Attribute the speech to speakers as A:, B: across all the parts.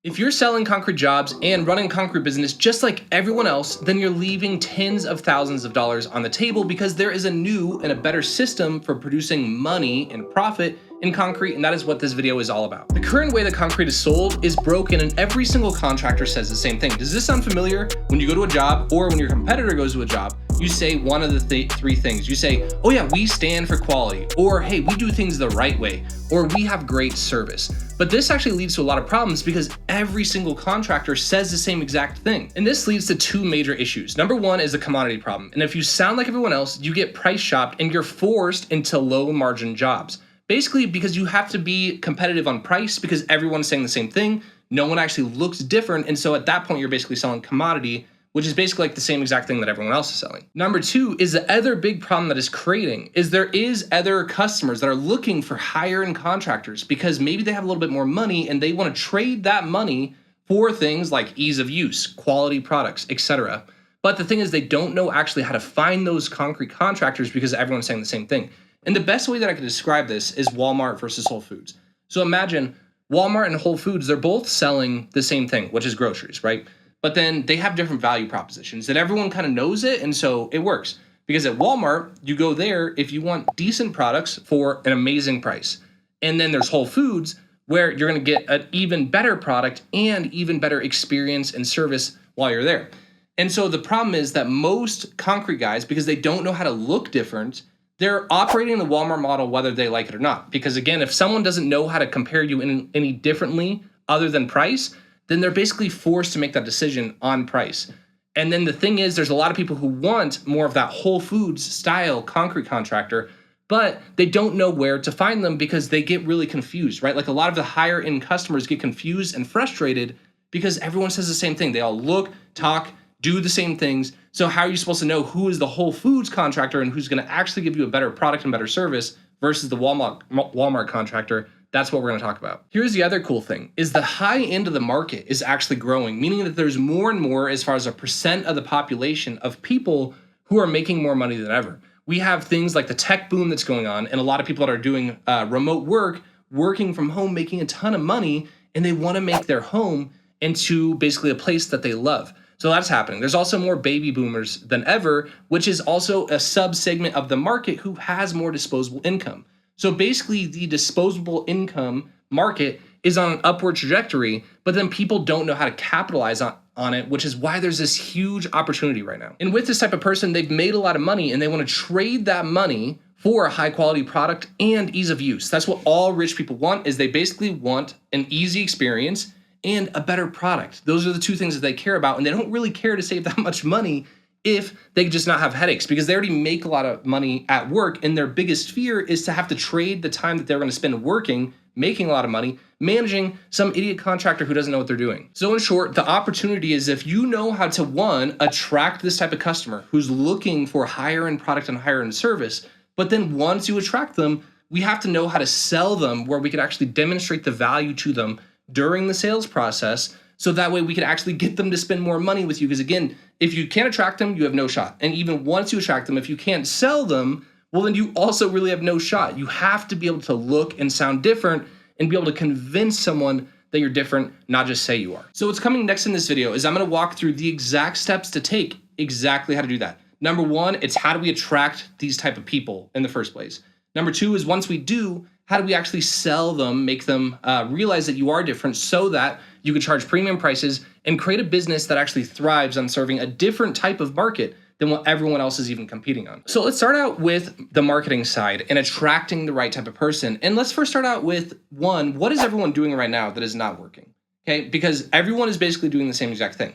A: If you're selling concrete jobs and running a concrete business just like everyone else, then you're leaving tens of thousands of dollars on the table because there is a new and a better system for producing money and profit in concrete, and that is what this video is all about. The current way that concrete is sold is broken, and every single contractor says the same thing. Does this sound familiar? When you go to a job or when your competitor goes to a job, you say one of the three things. You say, oh yeah, we stand for quality, or hey, we do things the right way, or we have great service. But this actually leads to a lot of problems because every single contractor says the same exact thing. And this leads to two major issues. Number one is the commodity problem. And if you sound like everyone else, you get price shopped and you're forced into low margin jobs. Basically because you have to be competitive on price because everyone's saying the same thing. No one actually looks different. And so at that point, you're basically selling commodity, which is basically like the same exact thing that everyone else is selling. Number two is the other big problem that is creating is there is other customers that are looking for higher end contractors because maybe they have a little bit more money and they want to trade that money for things like ease of use, quality products, etc. But the thing is they don't know actually how to find those concrete contractors because everyone's saying the same thing. And the best way that I could describe this is Walmart versus Whole Foods. So imagine Walmart and Whole Foods, they're both selling the same thing, which is groceries, right? But then they have different value propositions that everyone kind of knows it. And so it works because at Walmart, you go there if you want decent products for an amazing price. And then there's Whole Foods where you're going to get an even better product and even better experience and service while you're there. And so the problem is that most concrete guys, because they don't know how to look different, they're operating the Walmart model whether they like it or not. Because again, if someone doesn't know how to compare you any differently other than price, then they're basically forced to make that decision on price. And then the thing is, there's a lot of people who want more of that Whole Foods style concrete contractor, but they don't know where to find them because they get really confused, right? Like a lot of the higher end customers get confused and frustrated because everyone says the same thing. They all look, talk, do the same things. So how are you supposed to know who is the Whole Foods contractor and who's going to actually give you a better product and better service versus the Walmart contractor? That's what we're going to talk about. Here's the other cool thing is the high end of the market is actually growing, meaning that there's more and more as far as a percent of the population of people who are making more money than ever. We have things like the tech boom that's going on and a lot of people that are doing remote work, working from home, making a ton of money, and they want to make their home into basically a place that they love. So that's happening. There's also more baby boomers than ever, which is also a sub-segment of the market who has more disposable income. So basically the disposable income market is on an upward trajectory, but then people don't know how to capitalize on it, which is why there's this huge opportunity right now. And with this type of person, they've made a lot of money and they want to trade that money for a high quality product and ease of use. That's what all rich people want is they basically want an easy experience and a better product. Those are the two things that they care about, and they don't really care to save that much money if they just not have headaches because they already make a lot of money at work, and their biggest fear is to have to trade the time that they're going to spend working, making a lot of money, managing some idiot contractor who doesn't know what they're doing. So in short, the opportunity is if you know how to, one, attract this type of customer who's looking for higher end product and higher end service, but then once you attract them, we have to know how to sell them where we can actually demonstrate the value to them during the sales process. So that way we can actually get them to spend more money with you. Because again, if you can't attract them, you have no shot. And even once you attract them, if you can't sell them, well, then you also really have no shot. You have to be able to look and sound different and be able to convince someone that you're different, not just say you are. So what's coming next in this video is I'm going to walk through the exact steps to take exactly how to do that. Number one, it's how do we attract these type of people in the first place? Number two is once we do, how do we actually sell them, make them realize that you are different so that you can charge premium prices and create a business that actually thrives on serving a different type of market than what everyone else is even competing on. So let's start out with the marketing side and attracting the right type of person. And let's first start out with one, what is everyone doing right now that is not working? Okay, because everyone is basically doing the same exact thing.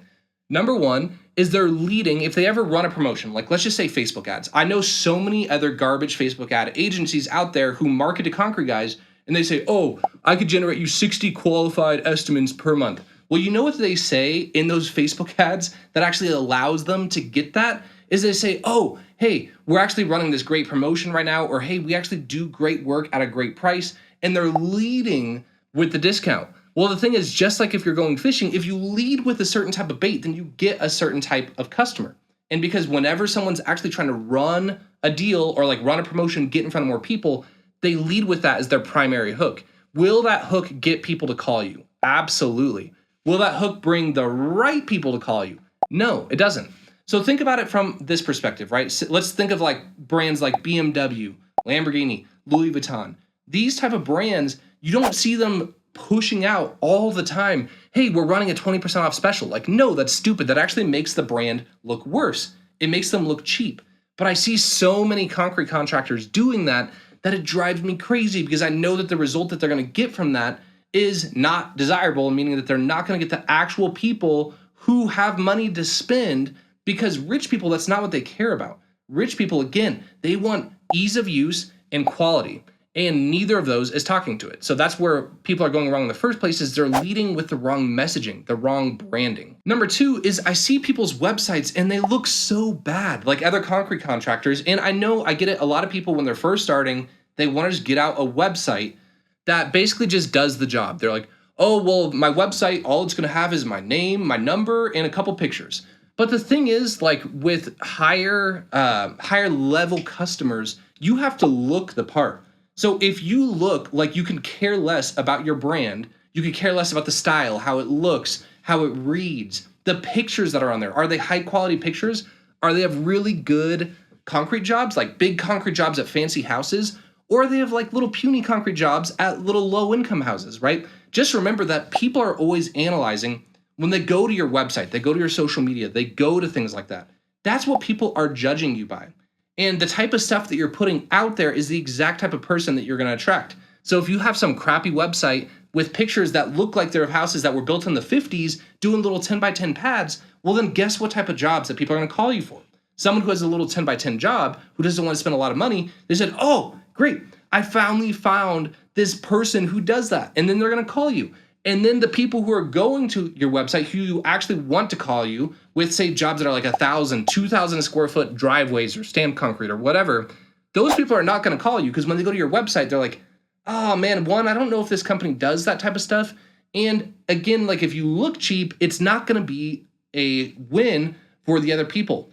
A: Number one is they're leading, if they ever run a promotion, like let's just say Facebook ads. I know so many other garbage Facebook ad agencies out there who market to concrete guys and they say, oh, I could generate you 60 qualified estimates per month. Well, you know what they say in those Facebook ads that actually allows them to get that is they say, oh, hey, we're actually running this great promotion right now, or hey, we actually do great work at a great price, and they're leading with the discount. Well, the thing is, just like if you're going fishing, if you lead with a certain type of bait, then you get a certain type of customer. And because whenever someone's actually trying to run a deal or like run a promotion, get in front of more people, they lead with that as their primary hook. Will that hook get people to call you? Absolutely. Will that hook bring the right people to call you? No, it doesn't. So think about it from this perspective, right? So let's think of like brands like BMW, Lamborghini, Louis Vuitton. These type of brands, you don't see them pushing out all the time, hey, we're running a 20% off special. Like, no, that's stupid. That actually makes the brand look worse. It makes them look cheap. But I see so many concrete contractors doing that it drives me crazy, because I know that the result that they're going to get from that is not desirable, meaning that they're not going to get the actual people who have money to spend, because rich people, that's not what they care about. Rich people, again, they want ease of use and quality, and neither of those is talking to it. So that's where people are going wrong in the first place, is they're leading with the wrong messaging, the wrong branding. Number two is I see people's websites and they look so bad, like other concrete contractors. And I know, I get it, a lot of people when they're first starting, they want to just get out a website that basically just does the job. They're like, oh, well, my website, all it's going to have is my name, my number, and a couple pictures. But the thing is, like with higher level customers, you have to look the part. So if you look like you can care less about your brand, you could care less about the style, how it looks, how it reads, the pictures that are on there. Are they high quality pictures? Are they have really good concrete jobs, like big concrete jobs at fancy houses? Or they have like little puny concrete jobs at little low income houses, right? Just remember that people are always analyzing when they go to your website, they go to your social media, they go to things like that. That's what people are judging you by. And the type of stuff that you're putting out there is the exact type of person that you're going to attract. So if you have some crappy website with pictures that look like they're of houses that were built in the 50s doing little 10 by 10 pads, well then guess what type of jobs that people are going to call you for? Someone who has a little 10 by 10 job who doesn't want to spend a lot of money, they said, oh, great, I finally found this person who does that. And then they're going to call you. And then the people who are going to your website, who you actually want to call you with, say, jobs that are like 1,000, 2,000 square foot driveways or stamped concrete or whatever, those people are not going to call you, because when they go to your website, they're like, oh man, one, I don't know if this company does that type of stuff. And again, like if you look cheap, it's not going to be a win for the other people.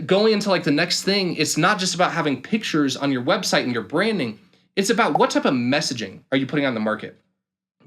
A: Going into like the next thing, it's not just about having pictures on your website and your branding. It's about what type of messaging are you putting on the market?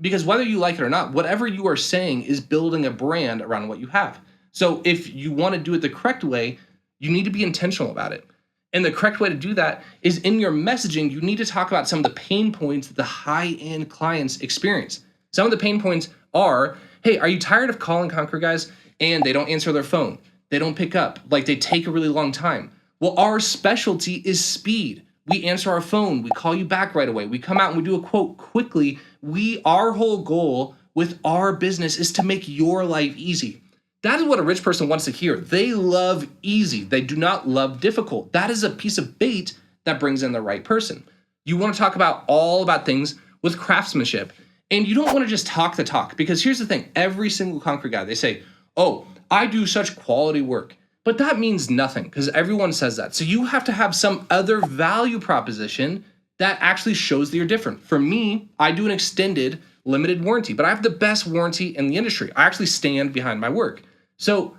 A: Because whether you like it or not, whatever you are saying is building a brand around what you have. So if you want to do it the correct way, you need to be intentional about it. And the correct way to do that is in your messaging, you need to talk about some of the pain points that the high-end clients experience. Some of the pain points are, hey, are you tired of calling concrete guys and they don't answer their phone? They don't pick up, like they take a really long time. Well, our specialty is speed. We answer our phone, we call you back right away. We come out and we do a quote quickly. Our whole goal with our business is to make your life easy. That is what a rich person wants to hear. They love easy. They do not love difficult. That is a piece of bait that brings in the right person. You want to talk about all about things with craftsmanship, and you don't want to just talk the talk, because here's the thing. Every single concrete guy, they say, oh, I do such quality work. But that means nothing, because everyone says that. So you have to have some other value proposition that actually shows that you're different. For me, I do an extended limited warranty, but I have the best warranty in the industry. I actually stand behind my work. So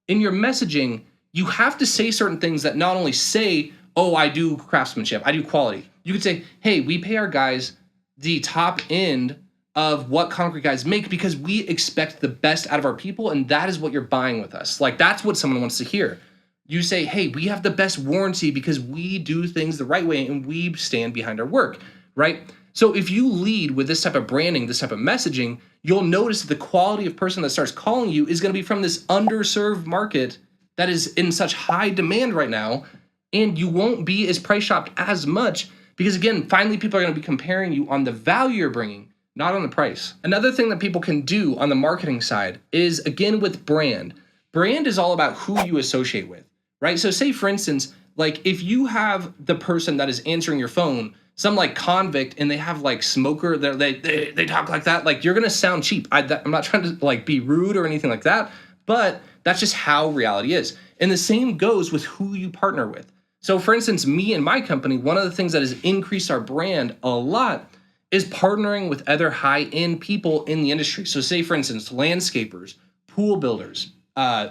A: in your messaging, you have to say certain things that not only say, oh, I do craftsmanship, I do quality. You could say, hey, we pay our guys the top end of what concrete guys make because we expect the best out of our people, and that is what you're buying with us. Like, that's what someone wants to hear. You say, hey, we have the best warranty because we do things the right way and we stand behind our work, right? So if you lead with this type of branding, this type of messaging, you'll notice that the quality of person that starts calling you is going to be from this underserved market that is in such high demand right now, and you won't be as price shopped as much because, again, finally people are going to be comparing you on the value you're bringing, not on the price. Another thing that people can do on the marketing side is, again, with brand. Brand is all about who you associate with, right? So say, for instance, like if you have the person that is answering your phone, some like convict, and they have like smoker, they talk like that, like you're going to sound cheap. I'm not trying to like be rude or anything like that, but that's just how reality is. And the same goes with who you partner with. So for instance, me and my company, one of the things that has increased our brand a lot is partnering with other high-end people in the industry. So say, for instance, landscapers, pool builders,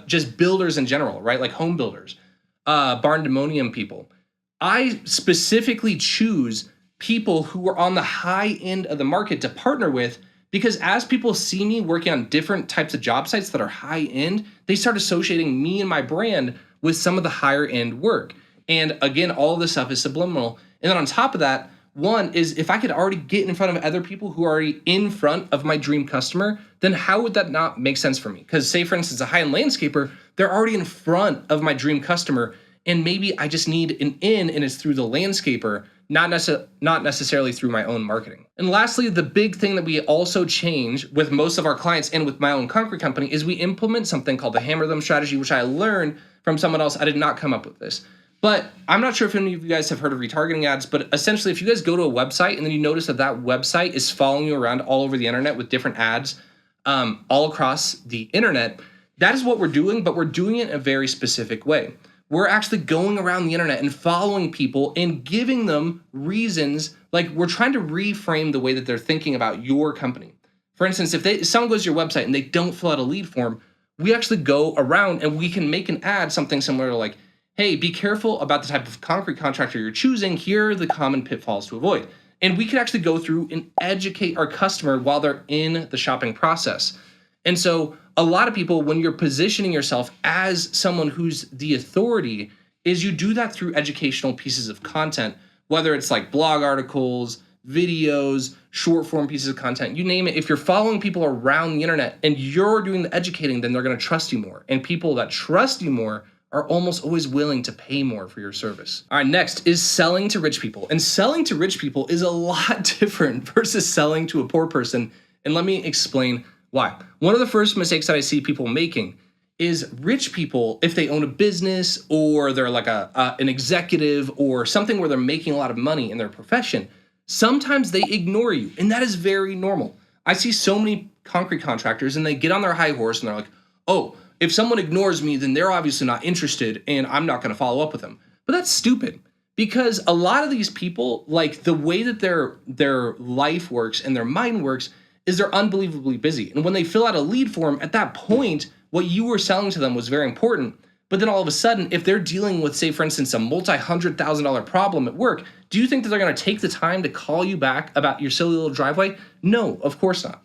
A: just builders in general, right? Like home builders, barn-demonium people. I specifically choose people who are on the high end of the market to partner with Because as people see me working on different types of job sites that are high end, they start associating me and my brand with some of the higher end work. And again, all of this stuff is subliminal. And then on top of that, one is if I could already get in front of other people who are already in front of my dream customer, then how would that not make sense for me? Because say, for instance, a high-end landscaper, they're already in front of my dream customer, and maybe I just need an in, and it's through the landscaper, not necessarily through my own marketing. And lastly, the big thing that we also change with most of our clients and with my own concrete company is we implement something called the hammer them strategy, which I learned from someone else. I did not come up with this. But I'm not sure if any of you guys have heard of retargeting ads, but essentially if you guys go to a website and then you notice that that website is following you around all over the internet with different ads all across the internet, that is what we're doing, but we're doing it in a very specific way. We're actually going around the internet and following people and giving them reasons, like we're trying to reframe the way that they're thinking about your company. For instance, if someone goes to your website and they don't fill out a lead form, we actually go around and we can make an ad something similar to like, hey, be careful about the type of concrete contractor you're choosing. Here are the common pitfalls to avoid. And we can actually go through and educate our customer while they're in the shopping process. And so a lot of people, when you're positioning yourself as someone who's the authority, is you do that through educational pieces of content, whether it's like blog articles, videos, short form pieces of content, you name it. If you're following people around the internet and you're doing the educating, then they're going to trust you more. And people that trust you more are almost always willing to pay more for your service. All right, next is selling to rich people. And selling to rich people is a lot different versus selling to a poor person. And let me explain why. One of the first mistakes that I see people making is rich people, if they own a business or they're like an executive or something where they're making a lot of money in their profession, sometimes they ignore you. And that is very normal. I see so many concrete contractors and they get on their high horse and they're like, oh, if someone ignores me, then they're obviously not interested and I'm not going to follow up with them. But that's stupid because a lot of these people, like the way that their life works and their mind works is they're unbelievably busy. And when they fill out a lead form, at that point, what you were selling to them was very important. But then all of a sudden, if they're dealing with, say, for instance, a multi-$100,000 problem at work, do you think that they're going to take the time to call you back about your silly little driveway? No, of course not.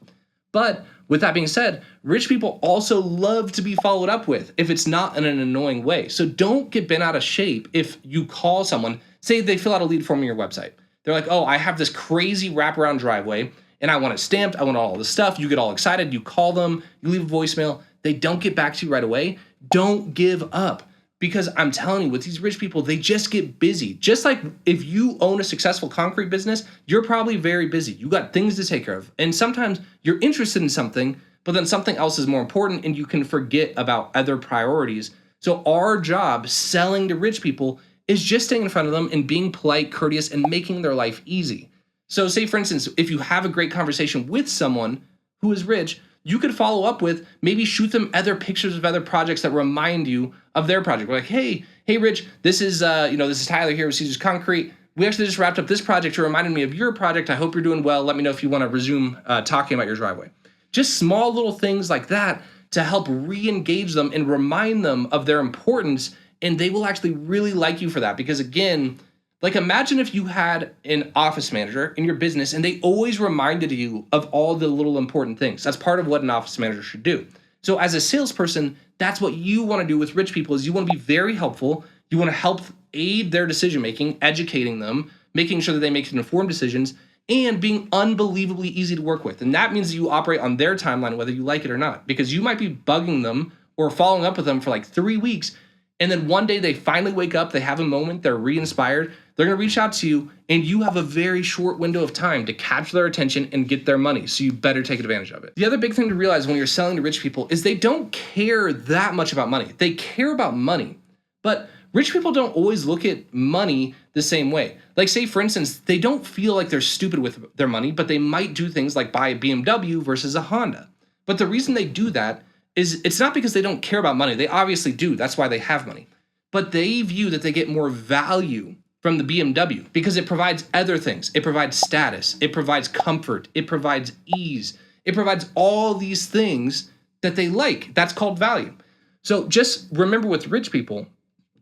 A: But with that being said, rich people also love to be followed up with if it's not in an annoying way. So don't get bent out of shape if you call someone, say they fill out a lead form on your website. They're like, oh, I have this crazy wraparound driveway and I want it stamped. I want all this stuff. You get all excited. You call them, you leave a voicemail. They don't get back to you right away. Don't give up. Because I'm telling you, with these rich people, they just get busy. Just like if you own a successful concrete business, you're probably very busy. You got things to take care of. And sometimes you're interested in something, but then something else is more important and you can forget about other priorities. So our job selling to rich people is just staying in front of them and being polite, courteous, and making their life easy. So say, for instance, if you have a great conversation with someone who is rich, you could follow up with maybe shoot them other pictures of other projects that remind you of their project. We're like, hey, Rich, this is Tyler here with Cesars Concrete. We actually just wrapped up this project. It reminded me of your project. I hope you're doing well. Let me know if you want to resume talking about your driveway. Just small little things like that to help re-engage them and remind them of their importance. And they will actually really like you for that. Because again, like imagine if you had an office manager in your business and they always reminded you of all the little important things. That's part of what an office manager should do. So as a salesperson, that's what you want to do with rich people is you want to be very helpful. You want to help aid their decision-making, educating them, making sure that they make informed decisions, and being unbelievably easy to work with. And that means that you operate on their timeline, whether you like it or not, because you might be bugging them or following up with them for like 3 weeks. And then one day they finally wake up, they have a moment, they're re-inspired, they're going to reach out to you, and you have a very short window of time to capture their attention and get their money. So you better take advantage of it. The other big thing to realize when you're selling to rich people is they don't care that much about money. They care about money, but rich people don't always look at money the same way. Like say, for instance, they don't feel like they're stupid with their money, but they might do things like buy a BMW versus a Honda. But the reason they do that is it's not because they don't care about money. They obviously do. That's why they have money. But they view that they get more value from the BMW because it provides other things. It provides status. It provides comfort. It provides ease. It provides all these things that they like. That's called value. So just remember with rich people,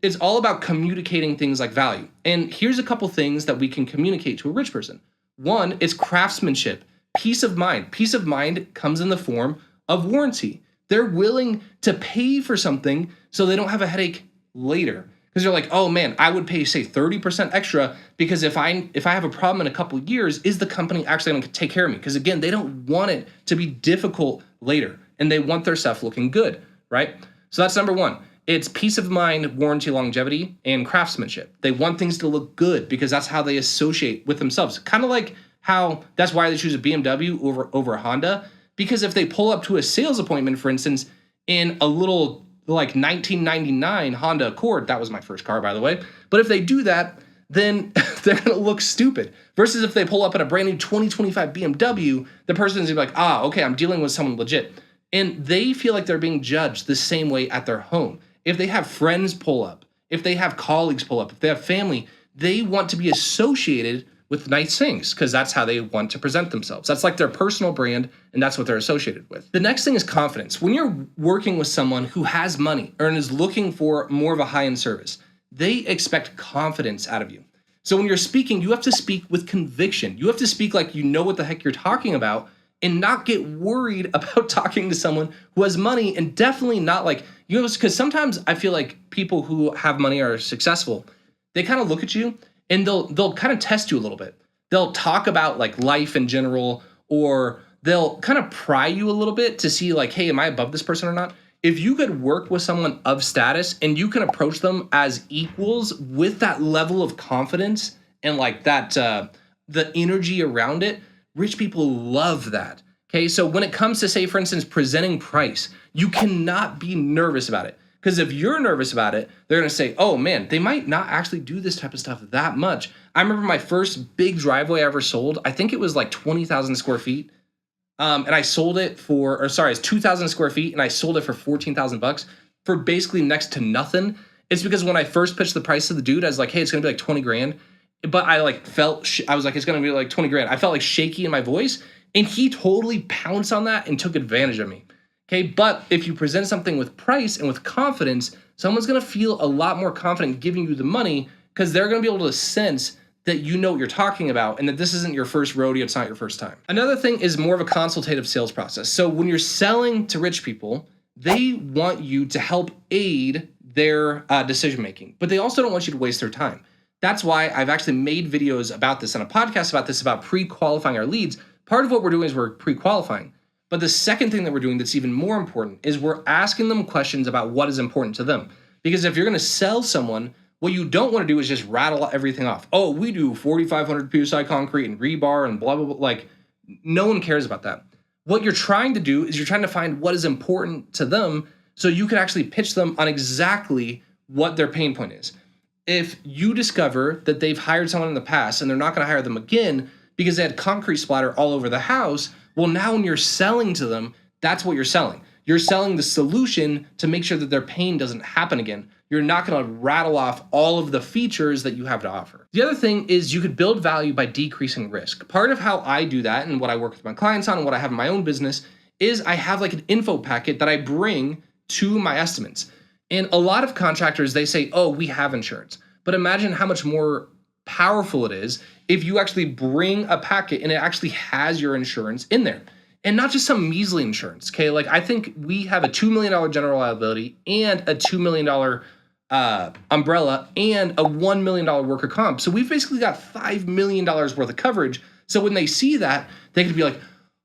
A: it's all about communicating things like value. And here's a couple things that we can communicate to a rich person. One is craftsmanship. Peace of mind. Peace of mind comes in the form of warranty. They're willing to pay for something so they don't have a headache later. Because they're like, oh man, I would pay, say, 30% extra because if I have a problem in a couple of years, is the company actually going to take care of me? Because again, they don't want it to be difficult later, and they want their stuff looking good, right? So that's number one. It's peace of mind, warranty, longevity, and craftsmanship. They want things to look good because that's how they associate with themselves. Kind of like how that's why they choose a BMW over a Honda. Because if they pull up to a sales appointment, for instance, in a little like 1999 Honda Accord, that was my first car, by the way. But if they do that, then they're going to look stupid. Versus if they pull up in a brand new 2025 BMW, the person's going to be like, okay, I'm dealing with someone legit. And they feel like they're being judged the same way at their home. If they have friends pull up, if they have colleagues pull up, if they have family, they want to be associated with nice things because that's how they want to present themselves. That's like their personal brand, and that's what they're associated with. The next thing is confidence. When you're working with someone who has money or is looking for more of a high-end service, they expect confidence out of you. So when you're speaking, you have to speak with conviction. You have to speak like you know what the heck you're talking about and not get worried about talking to someone who has money, and definitely not like, because sometimes I feel like people who have money are successful, they kind of look at you and they'll kind of test you a little bit. They'll talk about like life in general, or they'll kind of pry you a little bit to see like, hey, am I above this person or not? If you could work with someone of status and you can approach them as equals with that level of confidence and like that, the energy around it, rich people love that. Okay, so when it comes to, say, for instance, presenting price, you cannot be nervous about it. Because if you're nervous about it, they're going to say, oh man, they might not actually do this type of stuff that much. I remember my first big driveway I ever sold, I think it was like 20,000 square feet. And I sold it it's 2,000 square feet, and I sold it for 14,000 bucks for basically next to nothing. It's because when I first pitched the price to the dude, I was like, hey, it's going to be like 20 grand. But I like I was like, it's going to be like 20 grand. I felt like shaky in my voice, and he totally pounced on that and took advantage of me. Okay, but if you present something with price and with confidence, someone's going to feel a lot more confident giving you the money because they're going to be able to sense that you know what you're talking about and that this isn't your first rodeo, it's not your first time. Another thing is more of a consultative sales process. So when you're selling to rich people, they want you to help aid their decision-making, but they also don't want you to waste their time. That's why I've actually made videos about this and a podcast about this, about pre-qualifying our leads. Part of what we're doing is we're pre-qualifying. But the second thing that we're doing that's even more important is we're asking them questions about what is important to them. Because if you're going to sell someone, what you don't want to do is just rattle everything off. Oh, we do 4,500 PSI concrete and rebar and blah, blah, blah. Like, no one cares about that. What you're trying to do is you're trying to find what is important to them so you can actually pitch them on exactly what their pain point is. If you discover that they've hired someone in the past and they're not going to hire them again because they had concrete splatter all over the house, well, now when you're selling to them, that's what you're selling. You're selling the solution to make sure that their pain doesn't happen again. You're not going to rattle off all of the features that you have to offer. The other thing is you could build value by decreasing risk. Part of how I do that and what I work with my clients on and what I have in my own business is I have like an info packet that I bring to my estimates. And a lot of contractors, they say, oh, we have insurance. But imagine how much more powerful it is if you actually bring a packet and it actually has your insurance in there. And not just some measly insurance, okay? Like I think we have a $2 million general liability and a $2 million umbrella and a $1 million worker comp. So we've basically got $5 million worth of coverage. So when they see that, they could be like,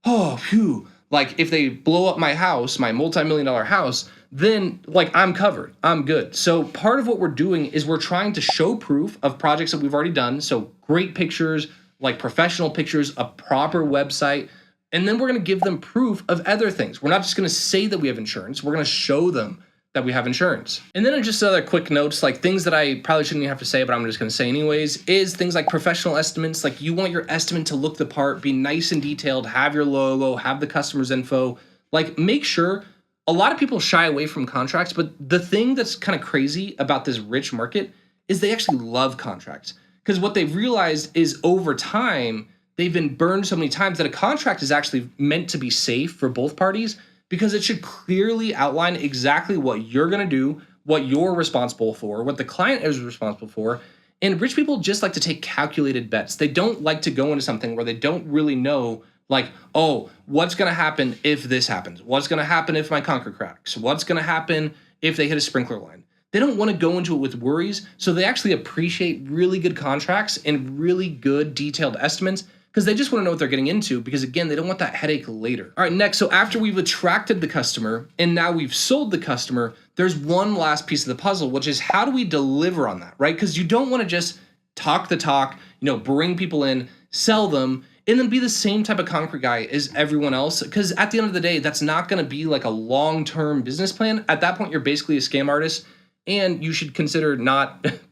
A: oh, phew. Like if they blow up my house, my multi-million-dollar house, then like I'm covered, I'm good. So part of what we're doing is we're trying to show proof of projects that we've already done. So great pictures, like professional pictures, a proper website, and then we're going to give them proof of other things. We're not just going to say that we have insurance. We're going to show them that we have insurance. And then just other quick notes, like things that I probably shouldn't even have to say, but I'm just going to say anyways, is things like professional estimates. Like you want your estimate to look the part, be nice and detailed, have your logo, have the customer's info. Like make sure. A lot of people shy away from contracts, but the thing that's kind of crazy about this rich market is they actually love contracts. Because what they've realized is over time, they've been burned so many times that a contract is actually meant to be safe for both parties because it should clearly outline exactly what you're going to do, what you're responsible for, what the client is responsible for. And rich people just like to take calculated bets. They don't like to go into something where they don't really know Like, oh, what's going to happen if this happens? What's going to happen if my concrete cracks? What's going to happen if they hit a sprinkler line? They don't want to go into it with worries, so they actually appreciate really good contracts and really good detailed estimates because they just want to know what they're getting into because, again, they don't want that headache later. All right, next, so after we've attracted the customer and now we've sold the customer, there's one last piece of the puzzle, which is how do we deliver on that, right? Because you don't want to just talk the talk, bring people in, sell them, and then be the same type of concrete guy as everyone else. Because at the end of the day, that's not going to be like a long-term business plan. At that point, you're basically a scam artist, and you should consider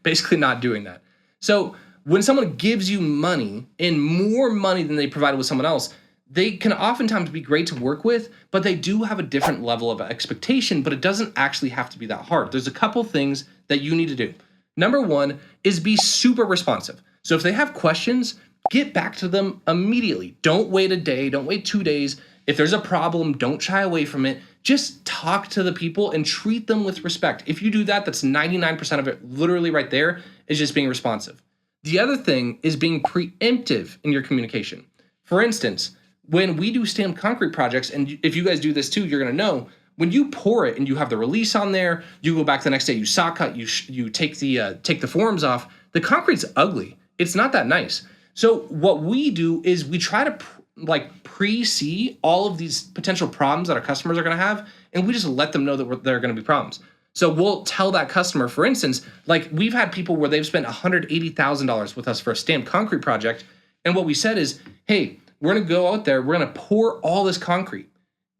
A: basically not doing that. So when someone gives you money and more money than they provided with someone else, they can oftentimes be great to work with, but they do have a different level of expectation, but it doesn't actually have to be that hard. There's a couple things that you need to do. Number one is be super responsive. So if they have questions, get back to them immediately. Don't wait a day, don't wait 2 days. If there's a problem, don't shy away from it. Just talk to the people and treat them with respect. If you do that, that's 99% of it, literally right there, is just being responsive. The other thing is being preemptive in your communication. For instance, when we do stamped concrete projects, and if you guys do this too, you're gonna know, when you pour it and you have the release on there, you go back the next day, you saw cut, you take the forms off, the concrete's ugly. It's not that nice. So what we do is we try to pre-see all of these potential problems that our customers are gonna have, and we just let them know that there are gonna be problems. So we'll tell that customer, for instance, like we've had people where they've spent $180,000 with us for a stamped concrete project. And what we said is, hey, we're gonna go out there, we're gonna pour all this concrete.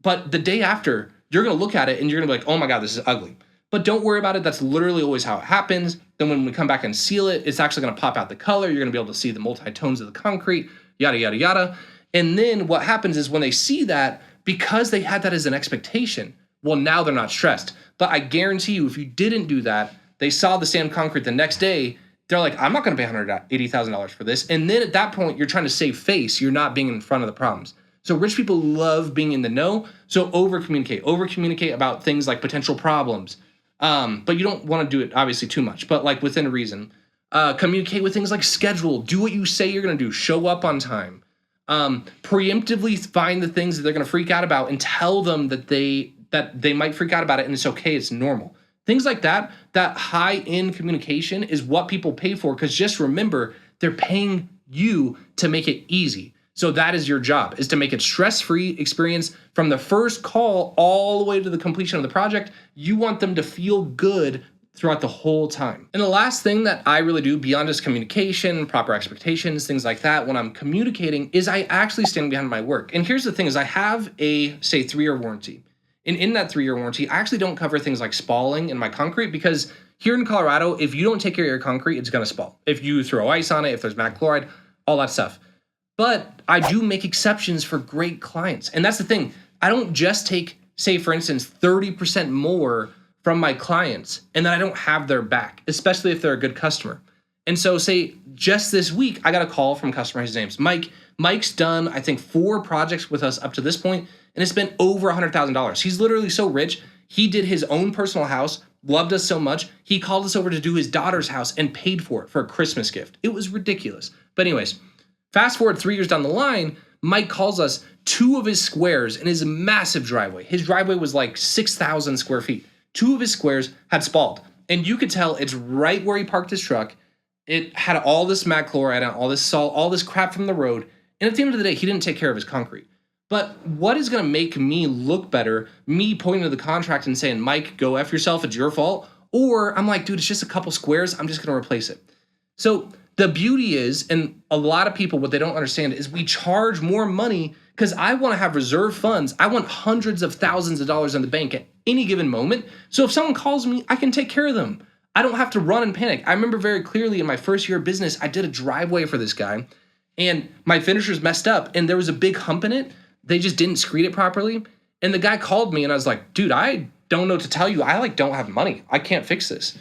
A: But the day after, you're gonna look at it and you're gonna be like, oh my God, this is ugly. But don't worry about it, that's literally always how it happens. Then when we come back and seal it, it's actually gonna pop out the color. You're gonna be able to see the multi-tones of the concrete, yada, yada, yada. And then what happens is when they see that, because they had that as an expectation, well, now they're not stressed. But I guarantee you, if you didn't do that, they saw the stamped concrete the next day, they're like, I'm not going to pay $180,000 for this. And then at that point, you're trying to save face. You're not being in front of the problems. So rich people love being in the know. So over-communicate about things like potential problems. But you don't want to do it, obviously, too much, but like within reason. Communicate with things like schedule. Do what you say you're going to do. Show up on time. Preemptively find the things that they're going to freak out about and tell them that they might freak out about it and it's okay, it's normal. Things like that high-end communication is what people pay for, because just remember, they're paying you to make it easy. So that is your job, is to make it stress-free experience from the first call all the way to the completion of the project. You want them to feel good throughout the whole time. And the last thing that I really do beyond just communication, proper expectations, things like that, when I'm communicating, is I actually stand behind my work. And here's the thing is I have a, say, 3-year warranty. And in that 3-year warranty, I actually don't cover things like spalling in my concrete, because here in Colorado, if you don't take care of your concrete, it's gonna spall. If you throw ice on it, if there's mac chloride, all that stuff. But I do make exceptions for great clients. And that's the thing. I don't just take, say, for instance, 30% more from my clients and then I don't have their back, especially if they're a good customer. And so say just this week, I got a call from a customer, his name's Mike. Mike's done, I think, 4 projects with us up to this point, and it's been over $100,000. He's literally so rich. He did his own personal house, loved us so much, he called us over to do his daughter's house and paid for it for a Christmas gift. It was ridiculous. But anyways, fast forward 3 years down the line, Mike calls us 2 of his squares in his massive driveway. His driveway was like 6,000 square feet. 2 of his squares had spalled. And you could tell it's right where he parked his truck. It had all this mac chloride and all this salt, all this crap from the road. And at the end of the day, he didn't take care of his concrete. But what is going to make me look better, me pointing to the contract and saying, Mike, go F yourself, it's your fault? Or I'm like, dude, it's just a couple squares, I'm just going to replace it. So the beauty is, and a lot of people, what they don't understand is we charge more money because I want to have reserve funds. I want hundreds of thousands of dollars in the bank at any given moment. So if someone calls me, I can take care of them. I don't have to run and panic. I remember very clearly in my first year of business, I did a driveway for this guy and my finishers messed up and there was a big hump in it. They just didn't screed it properly. And the guy called me and I was like, dude, I don't know what to tell you. I don't have money. I can't fix this.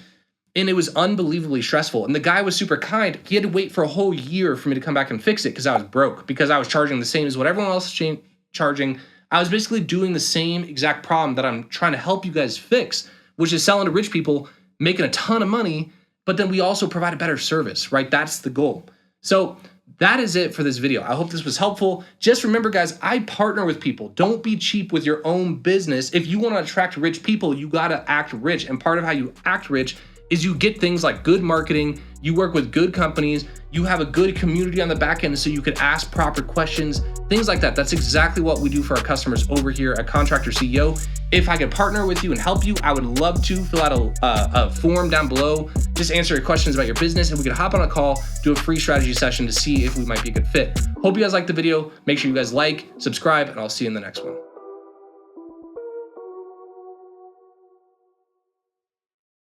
A: And it was unbelievably stressful. And the guy was super kind. He had to wait for a whole year for me to come back and fix it because I was broke, because I was charging the same as what everyone else is charging. I was basically doing the same exact problem that I'm trying to help you guys fix, which is selling to rich people, making a ton of money, but then we also provide a better service, right? That's the goal. So that is it for this video. I hope this was helpful. Just remember, guys, I partner with people. Don't be cheap with your own business. If you want to attract rich people, you got to act rich. And part of how you act rich is you get things like good marketing, you work with good companies, you have a good community on the back end so you could ask proper questions, things like that. That's exactly what we do for our customers over here at Contractor CEO. If I could partner with you and help you, I would love to. Fill out a form down below. Just answer your questions about your business and we could hop on a call, do a free strategy session to see if we might be a good fit. Hope you guys liked the video. Make sure you guys like, subscribe, and I'll see you in the next one.